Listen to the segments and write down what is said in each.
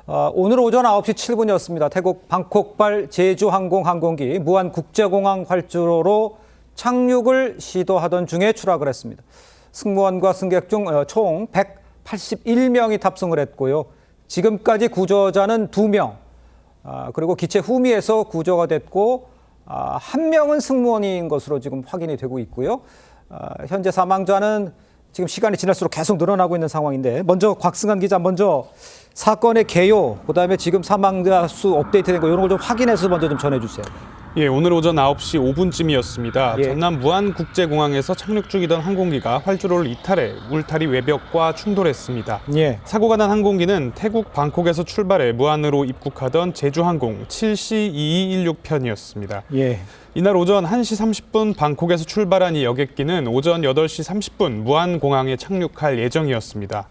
오늘 오전 9시 7분이었습니다. 태국 방콕발 제주항공 항공기 무안국제공항 활주로로 착륙을 시도하던 중에 추락을 했습니다. 승무원과 승객 중 총 181명이 탑승을 했고요. 지금까지 구조자는 2명, 그리고 기체 후미에서 구조가 됐고 1명은 승무원인 것으로 지금 확인이 되고 있고요. 현재 사망자는 지금 시간이 지날수록 계속 늘어나고 있는 상황인데, 먼저 곽승환 기자, 먼저 사건의 개요, 그다음에 지금 사망자 수 업데이트된 거 이런 걸 좀 확인해서 먼저 좀 전해주세요. 예, 오늘 오전 9시 5분쯤이었습니다. 예. 전남 무안국제공항에서 착륙 중이던 항공기가 활주로를 이탈해 울타리 외벽과 충돌했습니다. 예. 사고가 난 항공기는 태국 방콕에서 출발해 무안으로 입국하던 제주항공 7C2216편이었습니다. 예. 이날 오전 1시 30분 방콕에서 출발한 이 여객기는 오전 8시 30분 무안공항에 착륙할 예정이었습니다.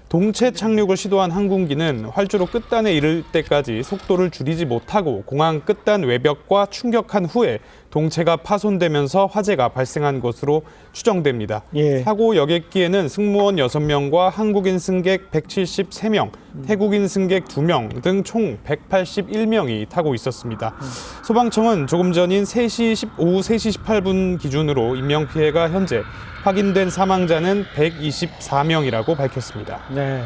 동체 착륙을 시도한 항공기는 활주로 끝단에 이를 때까지 속도를 줄이지 못하고 공항 끝단 외벽과 충격한 후에 동체가 파손되면서 화재가 발생한 것으로 추정됩니다. 예. 사고 여객기에는 승무원 6명과 한국인 승객 173명, 태국인 승객 2명 등 총 181명이 타고 있었습니다. 소방청은 조금 전인 오후 3시 18분 기준으로 인명피해가 현재 확인된 사망자는 124명이라고 밝혔습니다. 네.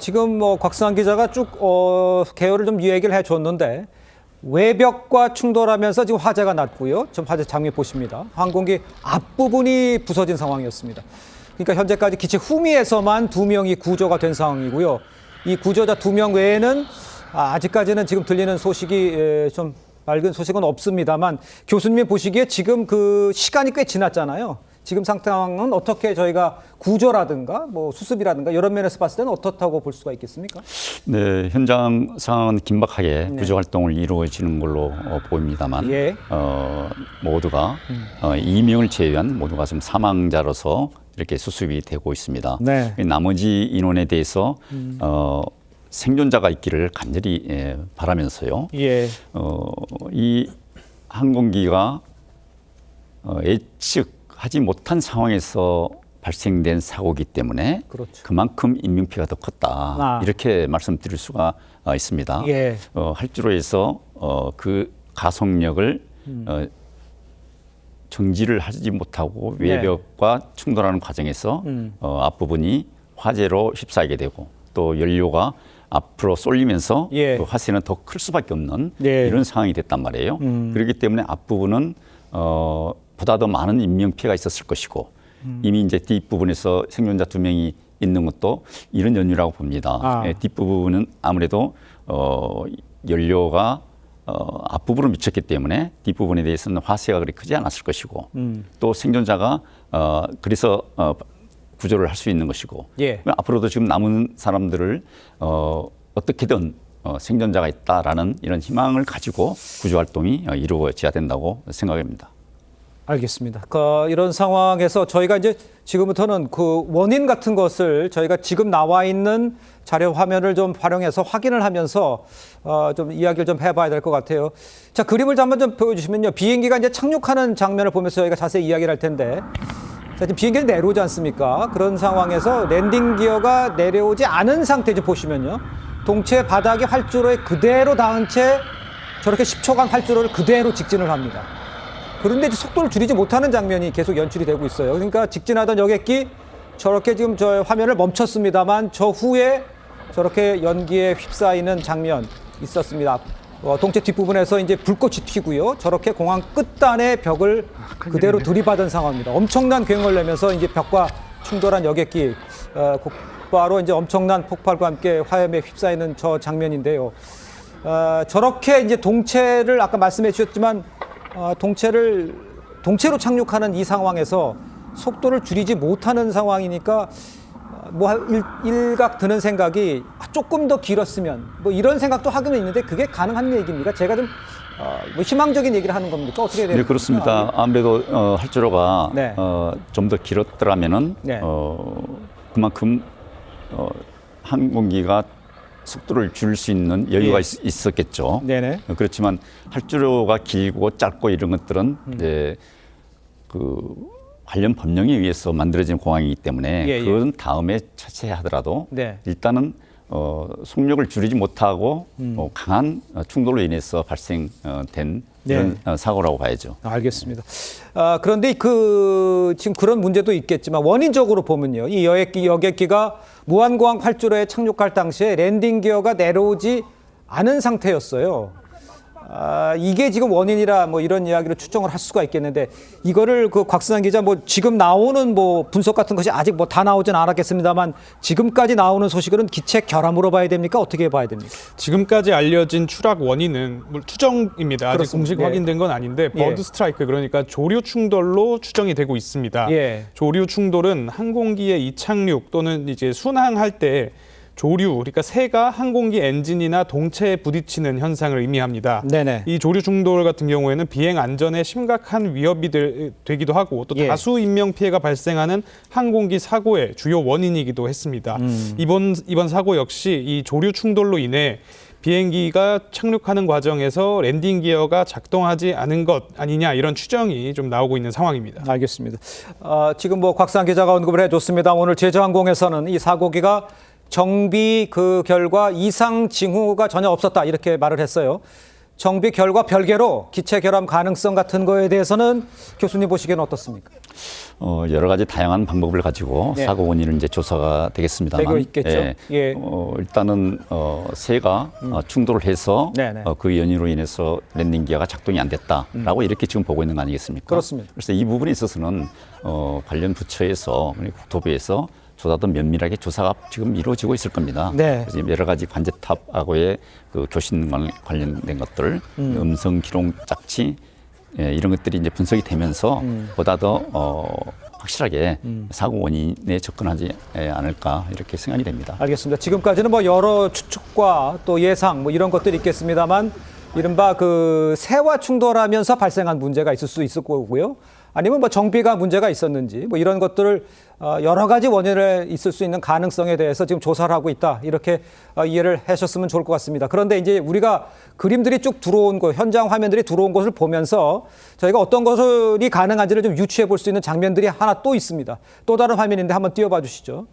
지금 곽승환 기자가 쭉 개요를 좀 얘기를 해줬는데, 외벽과 충돌하면서 지금 화재가 났고요. 지금 화재 장면 보십니다. 항공기 앞부분이 부서진 상황이었습니다. 그러니까 현재까지 기체 후미에서만 2명이 구조가 된 상황이고요. 이 구조자 2명 외에는 아직까지는 지금 들리는 소식이 좀 맑은 소식은 없습니다만, 교수님이 보시기에 지금 그 시간이 꽤 지났잖아요. 지금 상황은 어떻게 저희가 구조라든가 뭐 수습이라든가 이런 면에서 봤을 때는 어떻다고 볼 수가 있겠습니까? 네, 현장 상황은 긴박하게 구조 활동을 이루어지는 걸로 보입니다만, 예. 모두가 2명을 제외한 모두가 지금 사망자로서 이렇게 수습이 되고 있습니다. 네. 나머지 인원에 대해서 생존자가 있기를 간절히 바라면서요. 예. 이 항공기가 예측하지 못한 상황에서 발생된 사고이기 때문에 그렇죠. 그만큼 인명피해가 더 컸다. 이렇게 말씀드릴 수가 있습니다. 예. 활주로에서 그 가속력을 정지를 하지 못하고 외벽과 충돌하는 과정에서 앞부분이 화재로 휩싸이게 되고, 또 연료가 앞으로 쏠리면서 예. 그 화재는 더 클 수밖에 없는 예. 이런 상황이 됐단 말이에요. 그렇기 때문에 앞부분은 보다 더 많은 인명피해가 있었을 것이고, 이미 이제 뒷부분에서 생존자 2명이 있는 것도 이런 연유라고 봅니다. 뒷부분은 아무래도 연료가 앞부분으로 미쳤기 때문에 뒷부분에 대해서는 화재가 그리 크지 않았을 것이고, 또 생존자가 그래서 구조를 할 수 있는 것이고, 예. 앞으로도 지금 남은 사람들을 어떻게든 생존자가 있다라는 이런 희망을 가지고 구조 활동이 이루어져야 된다고 생각합니다. 알겠습니다. 이런 상황에서 저희가 이제 지금부터는 그 원인 같은 것을 저희가 지금 나와 있는 자료 화면을 좀 활용해서 확인을 하면서 좀 이야기를 좀 해봐야 될 것 같아요. 자, 그림을 한번 좀 보여주시면요. 비행기가 이제 착륙하는 장면을 보면서 저희가 자세히 이야기를 할 텐데, 자, 지금 비행기는 내려오지 않습니까? 그런 상황에서 랜딩 기어가 내려오지 않은 상태 좀 보시면요. 동체 바닥에 활주로에 그대로 닿은 채 저렇게 10초간 활주로를 그대로 직진을 합니다. 그런데 이제 속도를 줄이지 못하는 장면이 계속 연출이 되고 있어요. 그러니까 직진하던 여객기 저렇게 지금 저 화면을 멈췄습니다만, 저 후에 저렇게 연기에 휩싸이는 장면 있었습니다. 동체 뒷부분에서 이제 불꽃이 튀고요. 저렇게 공항 끝단의 벽을 그대로 들이받은 상황입니다. 엄청난 궤응을 내면서 이제 벽과 충돌한 여객기, 곧바로 이제 엄청난 폭발과 함께 화염에 휩싸이는 저 장면인데요. 저렇게 이제 동체를 아까 말씀해 주셨지만, 동체로 착륙하는 이 상황에서 속도를 줄이지 못하는 상황이니까 뭐 일각 드는 생각이 조금 더 길었으면 뭐 이런 생각도 하기는 있는데, 그게 가능한 얘기입니까? 제가 좀 뭐 희망적인 얘기를 하는 겁니까? 어떻게 돼요? 네, 그렇습니다. 아무래도 활주로가 네. 좀 더 길었더라면은 네. 그만큼 항공기가 속도를 줄일 수 있는 여유가 있었겠죠. 네네. 그렇지만 활주로가 길고 짧고 이런 것들은 이제 그 관련 법령에 의해서 만들어진 공항이기 때문에 그건 다음에 차치하더라도 네. 일단은 속력을 줄이지 못하고 강한 충돌로 인해서 발생된 이런 사고라고 봐야죠. 알겠습니다. 그런데 지금 그런 문제도 있겠지만 원인적으로 보면요. 이 여객기가 무한공항 활주로에 착륙할 당시에 랜딩 기어가 내려오지 않은 상태였어요. 이게 지금 원인이라 뭐 이런 이야기를 추정을 할 수가 있겠는데 이거를 곽승환 기자 뭐 지금 나오는 뭐 분석 같은 것이 아직 뭐 다 나오진 않았겠습니다만 지금까지 나오는 소식은 기체 결함으로 봐야 됩니까? 어떻게 봐야 됩니까? 지금까지 알려진 추락 원인은 추정입니다. 아직 그렇습니다. 공식 예. 확인된 건 아닌데 버드 스트라이크 그러니까 조류 충돌로 추정이 되고 있습니다. 예. 조류 충돌은 항공기의 이착륙 또는 이제 순항할 때 조류, 그러니까 새가 항공기 엔진이나 동체에 부딪히는 현상을 의미합니다. 네네. 이 조류 충돌 같은 경우에는 비행 안전에 심각한 위협이 되기도 하고 또 예. 다수 인명 피해가 발생하는 항공기 사고의 주요 원인이기도 했습니다. 이번 사고 역시 이 조류 충돌로 인해 비행기가 착륙하는 과정에서 랜딩 기어가 작동하지 않은 것 아니냐 이런 추정이 좀 나오고 있는 상황입니다. 알겠습니다. 지금 뭐 곽상 기자가 언급을 해줬습니다. 오늘 제주항공에서는 이 사고기가 정비 결과 이상 징후가 전혀 없었다 이렇게 말을 했어요. 정비 결과 별개로 기체 결함 가능성 같은 거에 대해서는 교수님 보시기에는 어떻습니까? 여러 가지 다양한 방법을 가지고 네. 사고 원인을 이제 조사가 되겠습니다만, 되고 있겠죠. 예. 일단은 새가 충돌을 해서 네네. 그 연유로 인해서 랜딩 기어가 작동이 안 됐다라고 이렇게 지금 보고 있는 거 아니겠습니까? 그렇습니다. 그래서 이 부분에 있어서는 관련 부처에서 국토부에서 조사도 면밀하게 조사가 지금 이루어지고 있을 겁니다. 네. 그래서 여러 가지 관제탑하고의 교신 관련된 것들, 음성 기록 짝치 이런 것들이 이제 분석이 되면서 보다 더 확실하게 사고 원인에 접근하지 않을까 이렇게 생각이 됩니다. 알겠습니다. 지금까지는 뭐 여러 추측과 또 예상 뭐 이런 것들이 있겠습니다만 이른바 새와 충돌하면서 발생한 문제가 있을 수 있을 거고요. 아니면 뭐 정비가 문제가 있었는지 뭐 이런 것들을 여러 가지 원인을 있을 수 있는 가능성에 대해서 지금 조사를 하고 있다. 이렇게 이해를 하셨으면 좋을 것 같습니다. 그런데 이제 우리가 그림들이 쭉 들어온 거, 현장 화면들이 들어온 것을 보면서 저희가 어떤 것이 가능한지를 좀 유추해 볼 수 있는 장면들이 하나 또 있습니다. 또 다른 화면인데 한번 띄워봐 주시죠.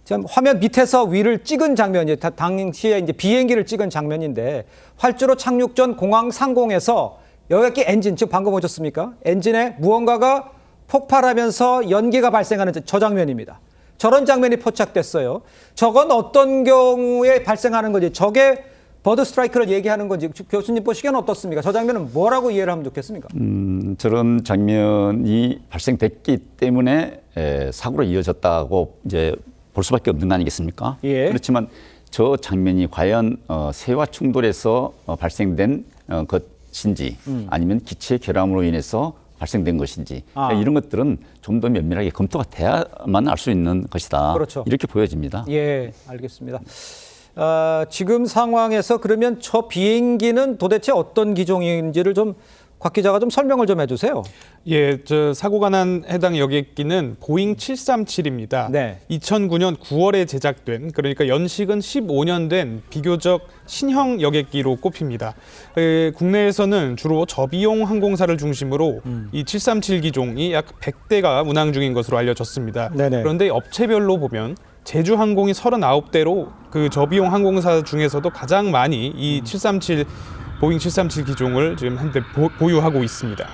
지금 화면 밑에서 위를 찍은 장면이 당시에 이제 비행기를 찍은 장면인데 활주로 착륙 전 공항 상공에서 여객기 엔진, 지금 방금 오셨습니까? 엔진에 무언가가 폭발하면서 연기가 발생하는 저 장면입니다. 저런 장면이 포착됐어요. 저건 어떤 경우에 발생하는 건지, 저게 버드 스트라이크를 얘기하는 건지 교수님 보시기에는 어떻습니까? 저 장면은 뭐라고 이해를 하면 좋겠습니까? 저런 장면이 발생됐기 때문에 사고로 이어졌다고 이제 볼 수밖에 없는 거 아니겠습니까? 예. 그렇지만 저 장면이 과연 새와 충돌해서 발생된 것인지 아니면 기체 결함으로 인해서 발생된 것인지 이런 것들은 좀 더 면밀하게 검토가 돼야만 알 수 있는 것이다. 그렇죠. 이렇게 보여집니다. 예, 알겠습니다. 지금 상황에서 그러면 저 비행기는 도대체 어떤 기종인지를 좀 곽 기자가 좀 설명을 좀 해주세요. 예, 사고가 난 해당 여객기는 보잉 737입니다. 네. 2009년 9월에 제작된, 그러니까 연식은 15년 된 비교적 신형 여객기로 꼽힙니다. 국내에서는 주로 저비용 항공사를 중심으로 이 737 기종이 약 100대가 운항 중인 것으로 알려졌습니다. 네네. 그런데 업체별로 보면 제주항공이 39대로 그 저비용 항공사 중에서도 가장 많이 이 보잉 737 기종을 지금 한때 보유하고 있습니다.